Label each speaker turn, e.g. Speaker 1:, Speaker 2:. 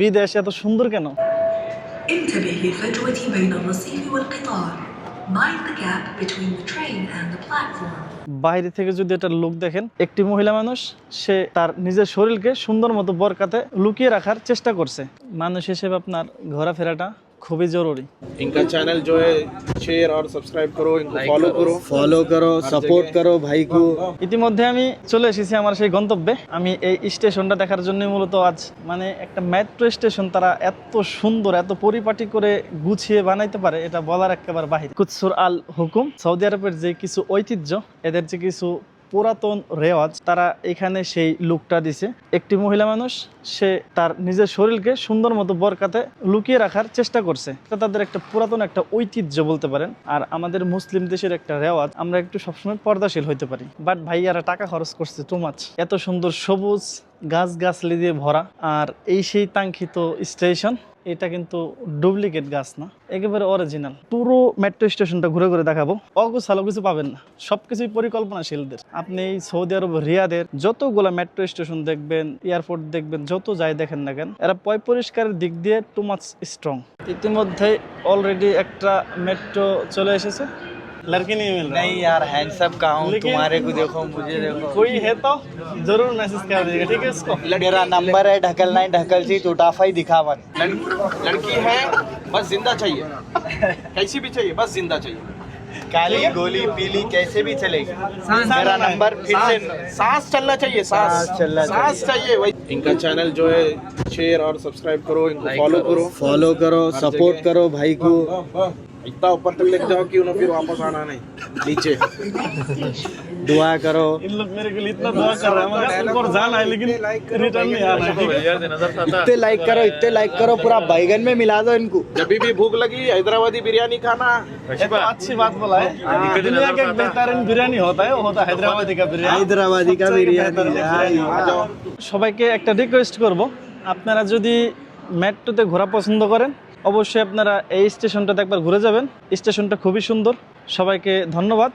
Speaker 1: বিদেশ এত সুন্দর কেন?
Speaker 2: انتبه للفجوة بين الرصيف والقطار. Mind the gap between the train and the platform.
Speaker 1: বাইরে থেকে যদি এটা লুক দেখেন, একটি মহিলা মানুষ সে তার নিজের শরীরকে সুন্দর মতো বরকাতে লুকিয়ে রাখার চেষ্টা করছে। মানুষ হিসেবে আপনার ঘোরাফেরাটা খুবই জরুরি।
Speaker 3: इनका चैनल जो है शेयर और सब्सक्राइब करो, इनको
Speaker 4: फॉलो करो सपोर्ट करो भाई को।
Speaker 1: ইতিমধ্যে আমি চলে এসেছি আমার সেই গন্তব্যে। আমি এই স্টেশনটা দেখার জন্য মূলত আজ মানে একটা মেট্রো স্টেশন তারা এত সুন্দর এত পরিপাটি করে গুছিয়ে বানাইতে পারে এটা বলার একেবারে বাহির। কুৎসুর আল হুকুম, সৌদি আরবের যে কিছু ঐতিহ্য, এদের যে কিছু পুরাতন রেওয়াজ, তারা এখানে সেই লুকটা দিছে। একটি মহিলা মানুষ সে তার নিজের শরীরকে সুন্দর মতো বরকাতে লুকিয়ে রাখার চেষ্টা করছে। এটা তাদের একটা পুরাতন একটা ঐতিহ্য বলতে পারেন। আর আমাদের মুসলিম দেশের একটা রেওয়াজ, আমরা একটু সবসময় পর্দাশীল হইতে পারি, বাট ভাইয়ারা টাকা খরচ করছে টু মাচ। এত সুন্দর সবুজ গাছগাছলি দিয়ে ভরা, আর এই সেই কাঙ্ক্ষিত স্টেশন। এটা কিন্তু ডুপ্লিকেট গাছ না, একেবারে অরিজিনাল। পুরো মেট্রো স্টেশনটা ঘুরে ঘুরে দেখাবো। অগোছালো কিছু পাবেন না, সবকিছুই পরিকল্পনাশীলদের। আপনি এই সৌদি আরব রিয়াদের যতগুলো মেট্রো স্টেশন দেখবেন, এয়ারপোর্ট দেখবেন, যত যাই দেখেন না কেন, এরা পরিষ্কারের দিক দিয়ে টু মাচ স্ট্রং। ইতিমধ্যে অলরেডি একটা মেট্রো চলে এসেছে। लड़की नहीं मिल रहा।
Speaker 4: नहीं यार हैंडसम कहाँ हूँ,
Speaker 1: लेकिन-
Speaker 4: तुम्हारे को देखो मुझे देखो।
Speaker 1: कोई है तो जरूर मैसेज कर दीजिएगा, ठीक है? इसको
Speaker 4: मेरा नंबर है ढकल नहीं ढकल सी टूटाफा ही दिखावन।
Speaker 3: लड़की है बस जिंदा चाहिए, कैसी भी चाहिए बस जिंदा चाहिए।
Speaker 4: काली गोली पीली कैसे भी चलेगी। मेरा नंबर फिर से
Speaker 3: सांस चलना चाहिए, सांस
Speaker 4: सांस चलना
Speaker 3: सांस चाहिए वही। इनका चैनल जो है शेयर और सब्सक्राइब करो, इनको फॉलो करो सपोर्ट करो भाई को। इतना ऊपर तक लेके जाओ कि उन्हें फिर वापस आना नहीं नीचे।
Speaker 4: दुआ करो।
Speaker 1: इन लोग मेरे के लिए इतना दुआ कर रहे हैं, मगर ऊपर जाना है लेकिन रिटर्न नहीं आना है, ठीक है?
Speaker 4: इतने लाइक करो पूरा बैगन में मिला दो इनको।
Speaker 3: जब भी भूख लगी हैदराबादी बिरयानी खाना।
Speaker 1: ये तो अच्छी बात बोला है। दुनिया का एक बेहतरीन बिरयानी होता है, वो होता है हैदराबादी का बिरयानी।
Speaker 4: हैदराबादी का बिरयानी।
Speaker 1: সবাইকে একটা রিকোয়েস্ট করব, আপনারা যদি মেট্রোতে ঘোরা পছন্দ করেন, অবশ্যই আপনারা এই স্টেশনটাতে একবার ঘুরে যাবেন। স্টেশনটা খুবই সুন্দর। সবাইকে ধন্যবাদ।